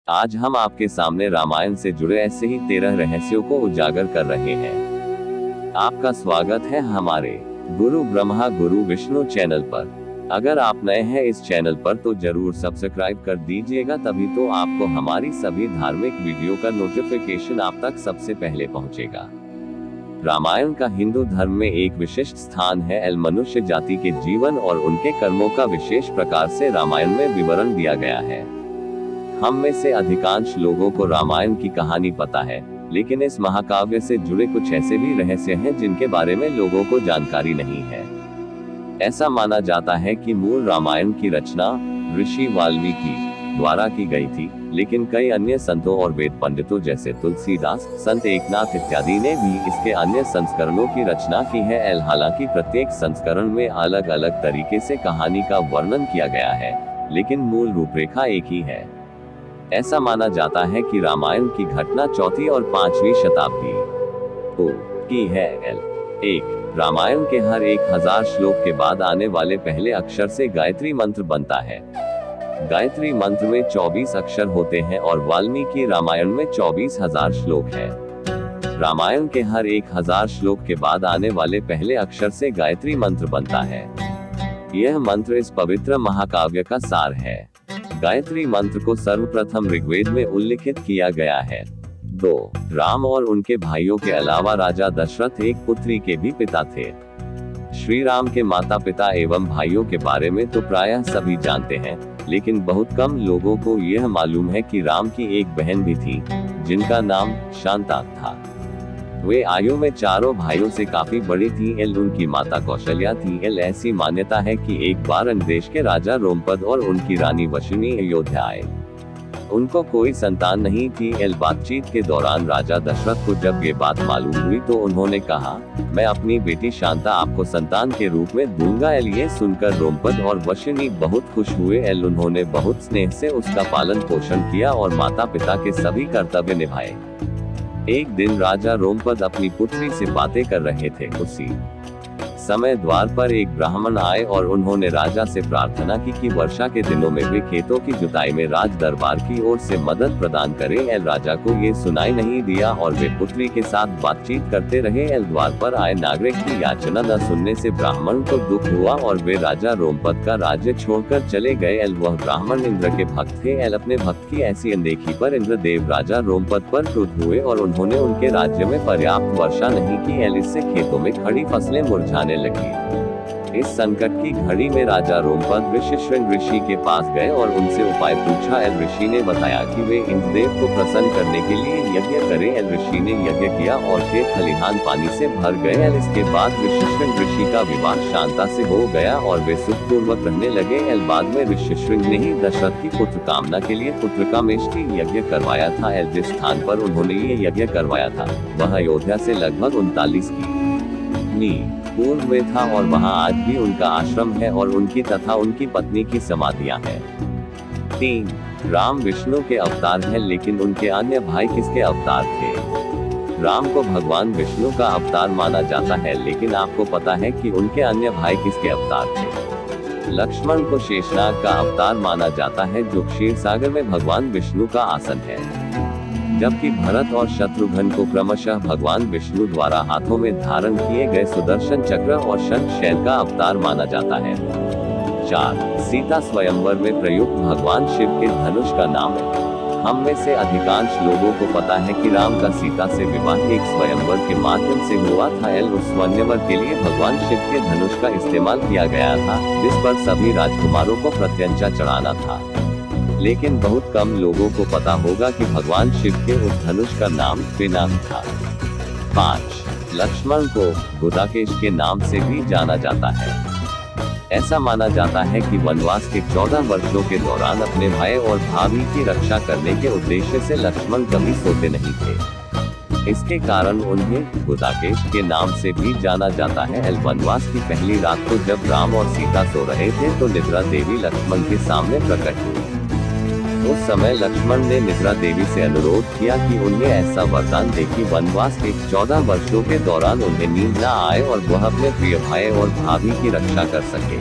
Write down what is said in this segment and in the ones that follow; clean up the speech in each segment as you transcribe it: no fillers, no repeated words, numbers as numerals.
आज हम आपके सामने रामायण से जुड़े ऐसे ही 13 रहस्यों को उजागर कर रहे हैं। आपका स्वागत है हमारे गुरु ब्रह्मा गुरु विष्णु चैनल पर। अगर आप नए हैं इस चैनल पर तो जरूर सब्सक्राइब कर दीजिएगा, तभी तो आपको हमारी सभी धार्मिक वीडियो का नोटिफिकेशन आप तक सबसे पहले पहुंचेगा। रामायण का हिंदू धर्म में एक विशिष्ट स्थान है। मनुष्य जाति के जीवन और उनके कर्मों का विशेष प्रकार से रामायण में विवरण दिया गया है। हम में से अधिकांश लोगों को रामायण की कहानी पता है, लेकिन इस महाकाव्य से जुड़े कुछ ऐसे भी रहस्य हैं जिनके बारे में लोगों को जानकारी नहीं है। ऐसा माना जाता है कि मूल रामायण की रचना ऋषि वाल्मीकि द्वारा की गई थी, लेकिन कई अन्य संतों और वेद पंडितों जैसे तुलसीदास, संत एकनाथ इत्यादि ने भी इसके अन्य संस्करणों की रचना की है। हालांकि प्रत्येक संस्करण में अलग अलग तरीके से कहानी का वर्णन किया गया है, लेकिन मूल रूपरेखा एक ही है। ऐसा माना जाता है कि रामायण की घटना 4वीं और 5वीं शताब्दी की है। 1. रामायण के हर 1000 श्लोक के बाद आने वाले पहले अक्षर से गायत्री मंत्र बनता है। गायत्री मंत्र में 24 अक्षर होते हैं और वाल्मीकि रामायण में 24,000 श्लोक है। रामायण के हर 1000 श्लोक के बाद आने वाले पहले अक्षर से गायत्री मंत्र बनता है। यह मंत्र इस पवित्र महाकाव्य का सार है। गायत्री मंत्र को सर्वप्रथम ऋग्वेद में उल्लिखित किया गया है। 2. राम और उनके भाइयों के अलावा राजा दशरथ एक पुत्री के भी पिता थे। श्री राम के माता पिता एवं भाइयों के बारे में तो प्रायः सभी जानते हैं, लेकिन बहुत कम लोगों को यह मालूम है कि राम की एक बहन भी थी, जिनका नाम शांता था। वे आयु में चारों भाइयों से काफी बड़ी थी। उनकी माता कौशल्या थी। ऐसी मान्यता है कि एक बार अन्य देश के राजा रोमपद और उनकी रानी वशिनी अयोध्या आए। उनको कोई संतान नहीं थी। बातचीत के दौरान राजा दशरथ को जब ये बात मालूम हुई तो उन्होंने कहा, मैं अपनी बेटी शांता आपको संतान के रूप में दूंगा। ये सुनकर रोमपद और वशिनी बहुत खुश हुए। उन्होंने बहुत स्नेह से उसका पालन पोषण किया और माता पिता के सभी कर्तव्य निभाए। एक दिन राजा रोमपद अपनी पुत्री से बातें कर रहे थे। उसी समय द्वार पर एक ब्राह्मण आए और उन्होंने राजा से प्रार्थना की कि वर्षा के दिनों में वे खेतों की जुताई में राज दरबार की ओर से मदद प्रदान करें। राजा को ये सुनाई नहीं दिया और वे पुत्री के साथ बातचीत करते रहे। द्वार पर आए नागरिक की याचना न सुनने से ब्राह्मण को दुख हुआ और वे राजा रोमपद का राज्य छोड़कर चले गए। वह ब्राह्मण इंद्र के भक्त थे। अपने भक्त की ऐसी अनदेखी पर इंद्रदेव राजा रोमपद पर क्रुद्ध हुए और उन्होंने उनके राज्य में पर्याप्त वर्षा नहीं की। इससे खेतों में खड़ी फसलें मुरझाने लगी। इस संकट की घड़ी में राजा रोमपद ऋषिशृंग ऋषि के पास गए और उनसे उपाय पूछा। ऋषि ने बताया कि वे इंद्रदेव को प्रसन्न करने के लिए यज्ञ करें। ऋषि ने यज्ञ किया और खेत खलिहान पानी से भर गए। इसके बाद ऋषिशृंग ऋषि का विवाह शांता से हो गया और वे सुखपूर्वक रहने लगे। बाद में ऋषिशृंग ने ही दशरथ की पुत्र कामना के लिए पुत्रकामेष्टि यज्ञ करवाया था। जिस स्थान पर उन्होंने ये यज्ञ करवाया था वह अयोध्या से लगभग 39 की पूर्व में था और वहां आज भी उनका आश्रम है और उनकी तथा उनकी पत्नी की समाधियां हैं। 3. राम विष्णु के अवतार हैं, लेकिन उनके अन्य भाई किसके अवतार थे? राम को भगवान विष्णु का अवतार माना जाता है, लेकिन आपको पता है कि उनके अन्य भाई किसके अवतार थे? लक्ष्मण को शेषनाग का अवतार माना जाता है, जो क्षीर सागर में भगवान विष्णु का आसन है, जबकि भरत और शत्रुघ्न को क्रमशः भगवान विष्णु द्वारा हाथों में धारण किए गए सुदर्शन चक्र और शंखशैल का अवतार माना जाता है। 4. सीता स्वयंवर में प्रयुक्त भगवान शिव के धनुष का नाम है। हम में से अधिकांश लोगों को पता है कि राम का सीता से विवाह एक स्वयंवर के माध्यम से हुआ था। उस स्वयंवर के लिए भगवान शिव के धनुष का इस्तेमाल किया गया था, जिस पर सभी राजकुमारों को प्रत्यंचा चढ़ाना था। लेकिन बहुत कम लोगों को पता होगा कि भगवान शिव के उस धनुष का नाम पिनाक था। 5. लक्ष्मण को गुदाकेश के नाम से भी जाना जाता है। ऐसा माना जाता है कि वनवास के 14 वर्षों के दौरान अपने भाई और भाभी की रक्षा करने के उद्देश्य से लक्ष्मण कभी सोते नहीं थे। इसके कारण उन्हें गुदाकेश के नाम से भी जाना जाता है। वनवास की पहली रात को जब राम और सीता सो रहे थे तो निद्रा देवी लक्ष्मण के सामने प्रकट हुई। उस समय लक्ष्मण ने निद्रा देवी से अनुरोध किया कि उन्हें ऐसा वरदान दे कि वनवास के 14 वर्षों के दौरान उन्हें नींद न आए और वह अपने प्रिय भाई और भाभी की रक्षा कर सके।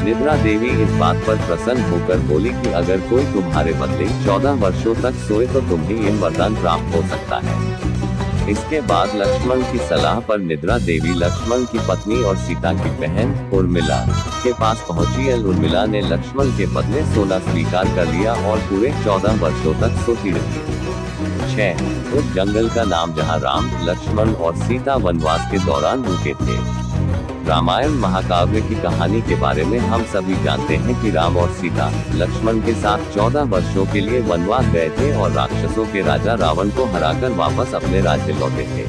निद्रा देवी इस बात पर प्रसन्न होकर बोली कि अगर कोई तुम्हारे बदले 14 वर्षों तक सोए तो तुम्हें यह वरदान प्राप्त हो सकता है। इसके बाद लक्ष्मण की सलाह पर निद्रा देवी लक्ष्मण की पत्नी और सीता की बहन उर्मिला के पास पहुंची। उर्मिला ने लक्ष्मण के बदले सोना स्वीकार कर लिया और पूरे 14 वर्षों तक सोती रही। 6 उस जंगल का नाम जहां राम, लक्ष्मण और सीता वनवास के दौरान रुके थे। रामायण महाकाव्य की कहानी के बारे में हम सभी जानते हैं कि राम और सीता लक्ष्मण के साथ 14 वर्षों के लिए वनवास गए थे और राक्षसों के राजा रावण को हराकर वापस अपने राज्य लौटे थे।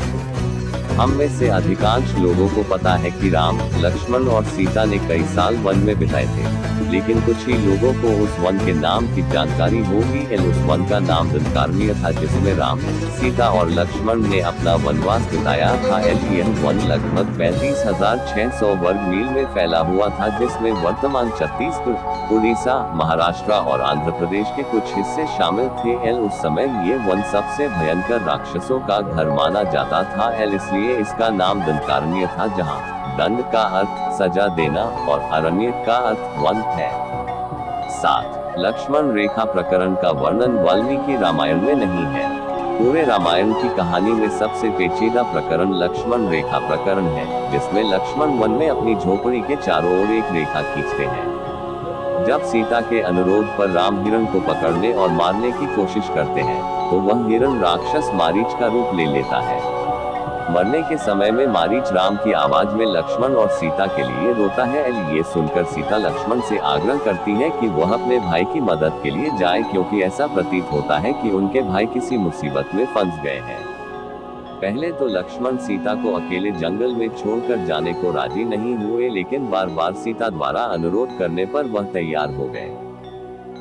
हम में से अधिकांश लोगों को पता है कि राम, लक्ष्मण और सीता ने कई साल वन में बिताए थे, लेकिन कुछ ही लोगों को उस वन के नाम की जानकारी होगी। उस वन का नाम दंडकारण्य था जिसमें राम, सीता और लक्ष्मण ने अपना वनवास बिताया था। यह वन लगभग 35,600 वर्ग मील में फैला हुआ था, जिसमें वर्तमान छत्तीसगढ़, उड़ीसा, महाराष्ट्र और आंध्र प्रदेश के कुछ हिस्से शामिल थे। उस समय ये वन सबसे भयंकर राक्षसों का घर माना जाता था, इसलिए इसका नाम दंडकारण्य था, जहाँ दंड का अर्थ सजा देना और अरण्य का अर्थ वन है। 7 लक्ष्मण रेखा प्रकरण का वर्णन वाल्मीकि रामायण में नहीं है। पूरे रामायण की कहानी में सबसे पेचीदा प्रकरण लक्ष्मण रेखा प्रकरण है, जिसमें लक्ष्मण वन में अपनी झोपड़ी के चारों ओर एक रेखा खींचते हैं। जब सीता के अनुरोध पर राम हिरण को पकड़ने और मारने की कोशिश करते हैं, तो वह हिरण राक्षस मारीच का रूप ले लेता है। मरने के समय में मारीच राम की आवाज में लक्ष्मण और सीता के लिए रोता है। ये सुनकर सीता लक्ष्मण से आग्रह करती है कि वह अपने भाई की मदद के लिए जाए, क्योंकि ऐसा प्रतीत होता है कि उनके भाई किसी मुसीबत में फंस गए हैं। पहले तो लक्ष्मण सीता को अकेले जंगल में छोड़कर जाने को राजी नहीं हुए, लेकिन बार बार सीता द्वारा अनुरोध करने पर वह तैयार हो गए।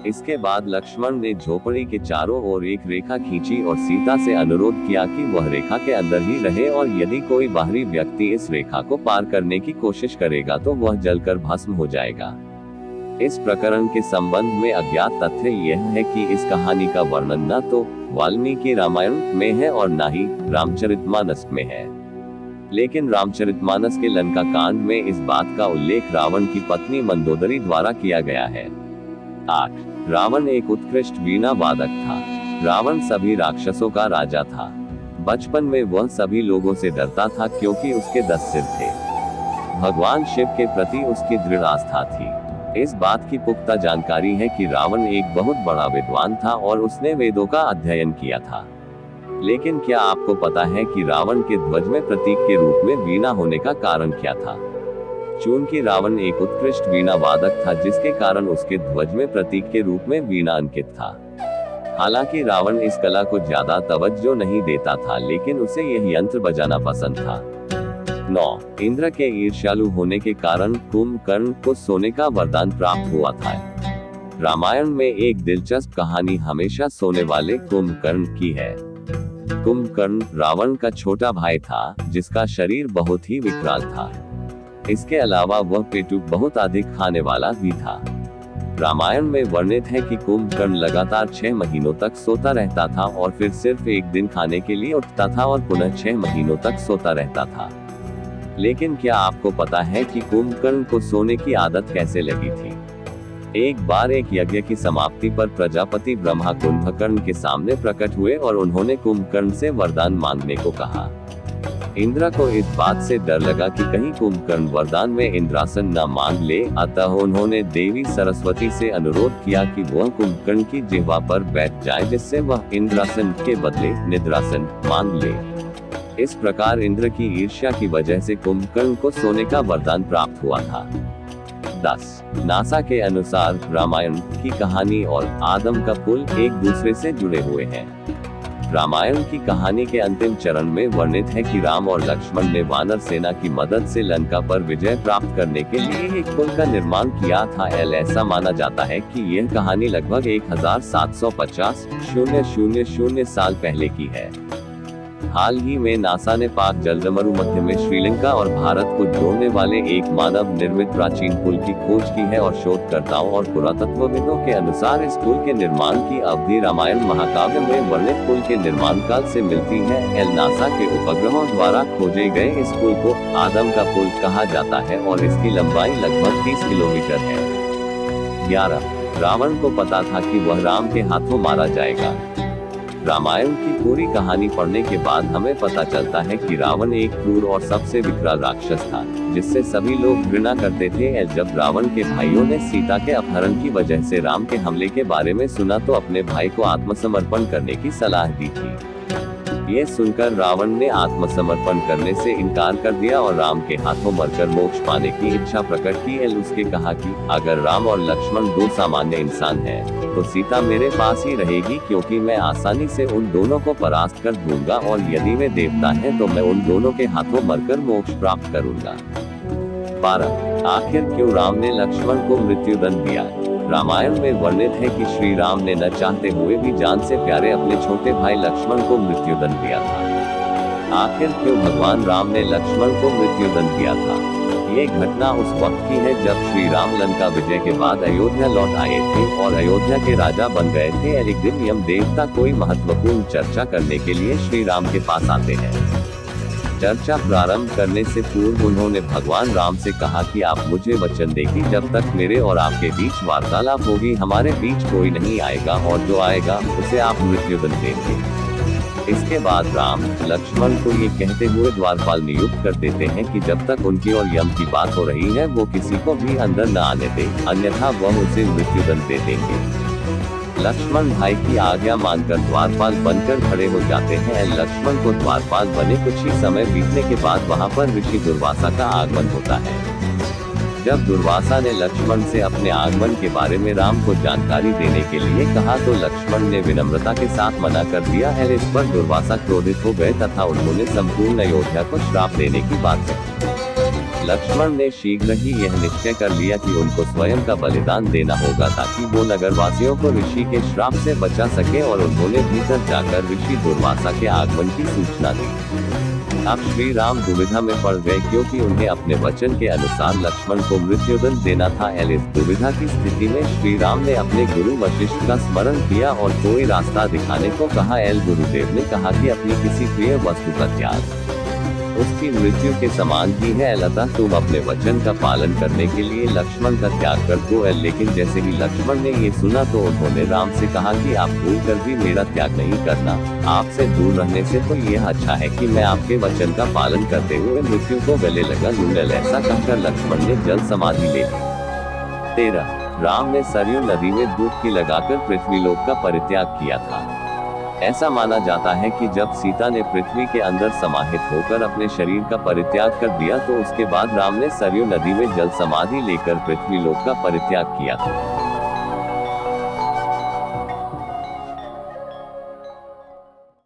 इसके बाद लक्ष्मण ने झोपड़ी के चारों ओर एक रेखा खींची और सीता से अनुरोध किया कि वह रेखा के अंदर ही रहे, और यदि कोई बाहरी व्यक्ति इस रेखा को पार करने की कोशिश करेगा तो वह जलकर भस्म हो जाएगा। इस प्रकरण के संबंध में अज्ञात तथ्य यह है कि इस कहानी का वर्णन न तो वाल्मीकि रामायण में है और न ही रामचरितमानस में है, लेकिन रामचरितमानस के लंका कांड में इस बात का उल्लेख रावण की पत्नी मंदोदरी द्वारा किया गया है। 8 रावण एक उत्कृष्ट वीणा वादक था। रावण सभी राक्षसों का राजा था। बचपन में वह सभी लोगों से डरता था, क्योंकि उसके 10 सिर थे। भगवान शिव के प्रति उसकी दृढ़ आस्था थी। इस बात की पुख्ता जानकारी है कि रावण एक बहुत बड़ा विद्वान था और उसने वेदों का अध्ययन किया था। लेकिन क्या आपको पता है कि रावण के ध्वज में प्रतीक के रूप में वीणा होने का कारण क्या था? चूंकि रावण एक उत्कृष्ट वीणा वादक था, जिसके कारण उसके ध्वज में प्रतीक के रूप में वीणा अंकित था। हालांकि रावण इस कला को ज्यादा तवज्जो नहीं देता था, लेकिन उसे यह यंत्र बजाना पसंद था। 9 इंद्र के ईर्ष्यालु होने के कारण कुंभकर्ण को सोने का वरदान प्राप्त हुआ था। रामायण में एक दिलचस्प कहानी हमेशा सोने वाले कुंभकर्ण की है। कुंभकर्ण रावण का छोटा भाई था, जिसका शरीर बहुत ही विकराल था। इसके अलावा वह पेटुक बहुत अधिक खाने वाला भी था। रामायण में वर्णित है कि कुंभकर्ण लगातार 6 महीनों तक सोता रहता था और फिर सिर्फ एक दिन खाने के लिए उठता था और पुनः 6 महीनों तक सोता रहता था। लेकिन क्या आपको पता है कि कुंभकर्ण को सोने की आदत कैसे लगी थी? एक बार एक यज्ञ की समाप्ति पर प्रजापति ब्रह्मा कुंभकर्ण के सामने प्रकट हुए और उन्होंने कुंभकर्ण से वरदान मांगने को कहा। इंद्र को इस बात से डर लगा कि कहीं कुंभकर्ण वरदान में इंद्रासन न मांग ले, अतः उन्होंने देवी सरस्वती से अनुरोध किया कि वह कुंभकर्ण की जिह्वा पर बैठ जाए, जिससे वह इंद्रासन के बदले निद्रासन मांग ले। इस प्रकार इंद्र की ईर्ष्या की वजह से कुंभकर्ण को सोने का वरदान प्राप्त हुआ था। 10 नासा के अनुसार रामायण की कहानी और आदम का पुल एक दूसरे से जुड़े हुए हैं। रामायण की कहानी के अंतिम चरण में वर्णित है कि राम और लक्ष्मण ने वानर सेना की मदद से लंका पर विजय प्राप्त करने के लिए एक पुल का निर्माण किया था। ऐसा माना जाता है कि यह कहानी लगभग 1750 साल पहले की है। हाल ही में नासा ने पाक जलमरु मध्य में श्रीलंका और भारत को जोड़ने वाले एक मानव निर्मित प्राचीन पुल की खोज की है और शोधकर्ताओं और पुरातत्वविदों के अनुसार इस पुल के निर्माण की अवधि रामायण महाकाव्य में वर्णित पुल के निर्माण काल से मिलती है। नासा के उपग्रहों द्वारा खोजे गए इस पुल को आदम का पुल कहा जाता है और इसकी लंबाई लगभग 30 किलोमीटर है। 11. रावण को पता था कि वह राम के हाथों मारा जाएगा। रामायण की पूरी कहानी पढ़ने के बाद हमें पता चलता है कि रावण एक क्रूर और सबसे विकराल राक्षस था, जिससे सभी लोग घृणा करते थे। जब रावण के भाइयों ने सीता के अपहरण की वजह से राम के हमले के बारे में सुना तो अपने भाई को आत्मसमर्पण करने की सलाह दी थी। ये सुनकर रावण ने आत्मसमर्पण करने से इनकार कर दिया और राम के हाथों मरकर मोक्ष पाने की इच्छा प्रकट की। उसके कहा कि अगर राम और लक्ष्मण दो सामान्य इंसान हैं, तो सीता मेरे पास ही रहेगी, क्योंकि मैं आसानी से उन दोनों को परास्त कर दूंगा, और यदि वे देवता हैं तो मैं उन दोनों के हाथों मरकर मोक्ष प्राप्त करूंगा। 12. आखिर क्यों राम ने लक्ष्मण को मृत्युदंड दिया? रामायण में वर्णित है कि श्री राम ने न चाहते हुए भी जान से प्यारे अपने छोटे भाई लक्ष्मण को मृत्युदंड दिया था। आखिर क्यों भगवान राम ने लक्ष्मण को मृत्युदंड दिया था? ये घटना उस वक्त की है जब श्री राम लंका विजय के बाद अयोध्या लौट आए थे और अयोध्या के राजा बन गए थे। एक दिन यम देवता कोई महत्वपूर्ण चर्चा करने के लिए श्री राम के पास आते हैं। चर्चा प्रारंभ करने से पूर्व उन्होंने भगवान राम से कहा कि आप मुझे वचन दें कि जब तक मेरे और आपके बीच वार्तालाप होगी हमारे बीच कोई नहीं आएगा, और जो आएगा उसे आप मृत्युदंड देंगे। इसके बाद राम लक्ष्मण को ये कहते हुए द्वारपाल नियुक्त कर देते हैं कि जब तक उनकी और यम की बात हो रही है वो किसी को भी अंदर न आने दे, अन्यथा वह उसे मृत्युदंड दे देंगे। लक्ष्मण भाई की आज्ञा मानकर द्वारपाल बनकर खड़े हो जाते हैं। लक्ष्मण को द्वारपाल बने कुछ ही समय बीतने के बाद वहां पर ऋषि दुर्वासा का आगमन होता है। जब दुर्वासा ने लक्ष्मण से अपने आगमन के बारे में राम को जानकारी देने के लिए कहा तो लक्ष्मण ने विनम्रता के साथ मना कर दिया है। इस पर दुर्वासा क्रोधित हो गए तथा उन्होंने संपूर्ण अयोध्या को श्राप देने की बात कही। लक्ष्मण ने शीघ्र ही यह निश्चय कर लिया कि उनको स्वयं का बलिदान देना होगा ताकि वो नगरवासियों को ऋषि के श्राप से बचा सके, और उन्होंने भीतर जाकर ऋषि दुर्वासा के आगमन की सूचना दी। अब श्री राम दुविधा में पड़ गए, क्योंकि उन्हें अपने वचन के अनुसार लक्ष्मण को मृत्युदंड देना था। इस दुविधा की स्थिति में श्री राम ने अपने गुरु वशिष्ठ का स्मरण किया और कोई रास्ता दिखाने को कहा। गुरुदेव ने कहा कि अपनी किसी प्रिय वस्तु का त्याग उसकी मृत्यु के समान ही है, अतः तुम अपने वचन का पालन करने के लिए लक्ष्मण का त्याग कर दो। लेकिन जैसे ही लक्ष्मण ने ये सुना तो उन्होंने राम से कहा कि आप भूल कर भी मेरा त्याग नहीं करना, आपसे दूर रहने से तो यह अच्छा है कि मैं आपके वचन का पालन करते हुए मृत्यु को गले लगा लूं। ऐसा कहकर लक्ष्मण ने जल समाधि ले ली। 13. राम ने सरयू नदी में डुबकी लगाकर पृथ्वीलोक का परित्याग किया था। ऐसा माना जाता है कि जब सीता ने पृथ्वी के अंदर समाहित होकर अपने शरीर का परित्याग कर दिया तो उसके बाद राम ने सरयू नदी में जल समाधि लेकर पृथ्वीलोक का परित्याग किया था।